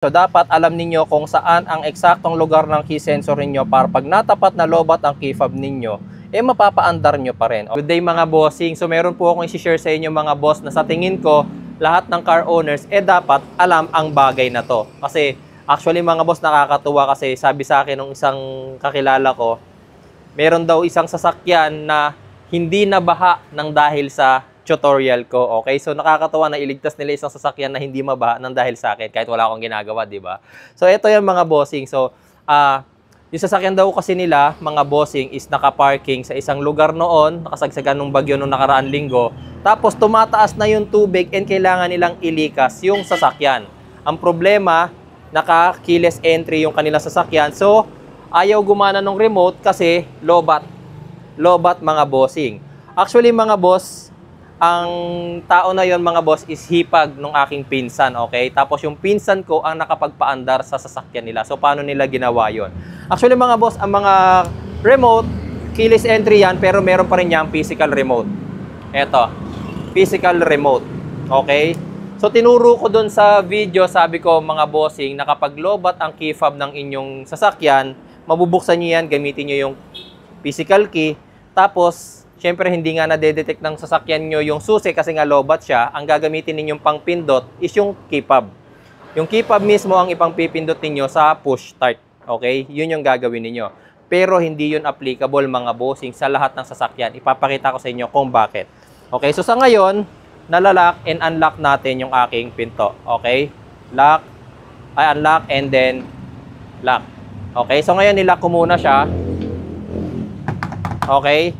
So dapat alam ninyo kung saan ang eksaktong lugar ng key sensor ninyo para pag natapat na lobat ang key fob ninyo, mapapaandar nyo pa rin. Good day mga bossing. So meron po akong i-share sa inyo mga boss na sa tingin ko, lahat ng car owners, dapat alam ang bagay na to. Kasi actually mga boss, nakakatuwa kasi sabi sa akin ng isang kakilala ko, meron daw isang sasakyan na hindi nabaha ng dahil sa tutorial ko. Okay, so nakakatawa na iligtas nila isang sasakyan na hindi mabaha ng dahil sa akin kahit wala akong ginagawa, di ba? So ito yung mga bossing. So yung sasakyan daw kasi nila, mga bossing, is nakaparking sa isang lugar noon, nakasagsagan ng bagyo noong nakaraan linggo. Tapos tumataas na yung tubig and kailangan nilang ilikas yung sasakyan. Ang problema, naka-keyless entry yung kanilang sasakyan. So ayaw gumana ng remote kasi lobat. Lobat mga bossing. Actually mga boss, ang tao na yon mga boss is hipag ng aking pinsan, okay? Tapos yung pinsan ko ang nakapagpaandar sa sasakyan nila. So paano nila ginawa yon? Actually mga boss, ang mga remote, keyless entry yan, pero meron pa rin yan physical remote. Eto, physical remote, okay? So tinuro ko dun sa video, sabi ko mga bossing, na kapag lobat ang key fob ng inyong sasakyan, mabubuksan nyo yan, gamitin nyo yung physical key. Tapos, syempre hindi nga na-detect ng sasakyan nyo yung susi kasi nga lobat siya. Ang gagamitin ninyong pang-pindot is yung key fob. Yung key fob mismo ang ipang-pipindot ninyo sa push start. Okay? Yun yung gagawin ninyo. Pero hindi yun applicable mga bossing sa lahat ng sasakyan. Ipapakita ko sa inyo kung bakit. Okay? So sa ngayon, nalalock and unlock natin yung aking pinto. Okay? Lock, unlock and then lock. Okay? So ngayon nilock ko muna siya. Okay?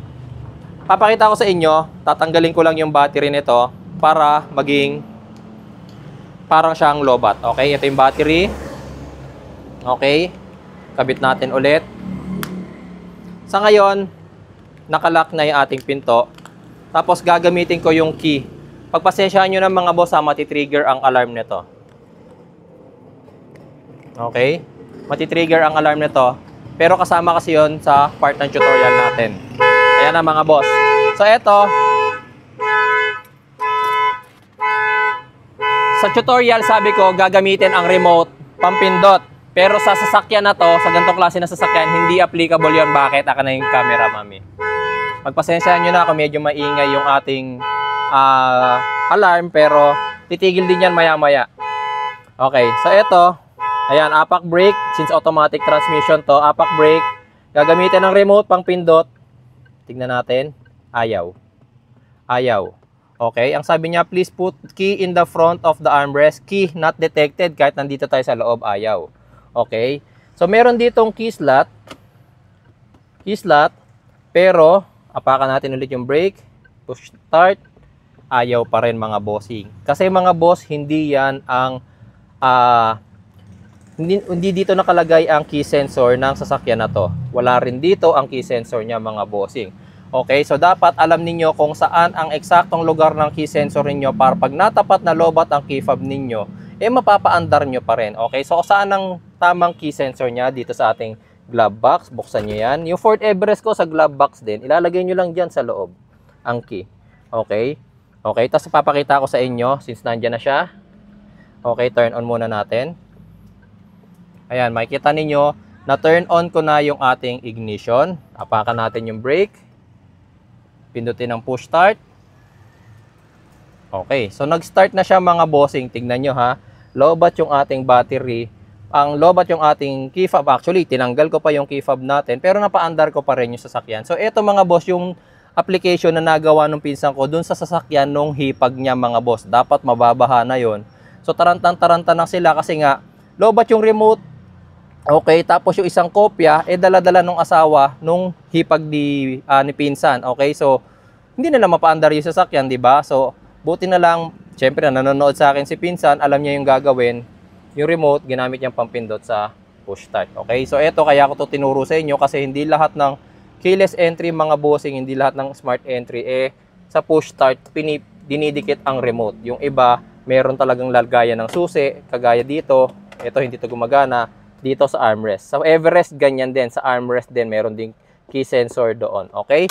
Papakita ko sa inyo, tatanggalin ko lang yung battery nito para maging parang siyang lobat. Okay, ito yung battery. Okay, kabit natin ulit. Sa ngayon, nakalock na yung ating pinto. Tapos gagamitin ko yung key. Pagpasensyahan nyo ng mga boss, matitrigger ang alarm nito. Okay, matitrigger ang alarm nito. Pero kasama kasi yon sa part ng tutorial natin. Ayan na mga boss. So eto, sa tutorial sabi ko gagamitin ang remote pampindot. Pero sa sasakyan na to, sa ganitong klase na sasakyan, hindi applicable yon. Bakit? Aka na yung camera, mami. Magpasensyahan nyo na ako, medyo maingay yung ating alarm, pero titigil din yan maya-maya. Okay, so eto, ayan, apak brake. Since automatic transmission to, apak brake. Gagamitin ng remote pang pindot. Tignan natin. Ayaw. Ayaw. Okay, ang sabi niya, please put key in the front of the armrest. Key not detected kahit nandito tayo sa loob. Ayaw. Okay. So, meron ditong key slot. Key slot. Pero, apakan natin ulit yung brake. Push start. Ayaw pa rin mga bossing. Kasi mga boss, hindi yan ang hindi dito nakalagay ang key sensor ng sasakyan na to. Wala rin dito ang key sensor niya mga bossing. Okay, so dapat alam ninyo kung saan ang eksaktong lugar ng key sensor ninyo para pag natapat na lobat ang key fob ninyo, mapapaandar nyo pa rin. Okay, so saan ang tamang key sensor niya dito sa ating glove box? Buksan nyo yan. Yung Ford Everest ko sa glove box din, ilalagay nyo lang dyan sa loob ang key. Okay, okay, tapos papakita ko sa inyo since nandyan na siya. Okay, turn on muna natin. Ayan, makikita ninyo na turn on ko na yung ating ignition. Apakan natin yung brake. Pindutin ang push start. Okay, so nag-start na siya mga bossing. Tignan nyo ha. Lobat yung ating battery. Ang lobat yung ating key fob. Actually, tinanggal ko pa yung key fob natin. Pero napaandar ko pa rin yung sasakyan. So ito mga boss, yung application na nagawa ng pinsan ko dun sa sasakyan nung hipag niya mga boss. Dapat mababaha na yon. So tarantang-taranta na sila kasi nga lobat yung remote. Okay, tapos yung isang kopya, dala-dala nung asawa nung hipag ni pinsan. Okay, so hindi na lang mapaandar yung sasakyan, di ba? So, buti na lang, syempre nanonood sa akin si pinsan, alam niya yung gagawin. Yung remote, ginamit niyang pampindot sa push start. Okay, so eto, kaya ko to tinuro sa inyo kasi hindi lahat ng keyless entry mga bossing, hindi lahat ng smart entry, sa push start, dinidikit ang remote. Yung iba, meron talagang lagayan ng susi, kagaya dito. Ito, hindi to gumagana. Dito sa armrest. Sa Everest, ganyan din. Sa armrest din, meron ding key sensor doon. Okay?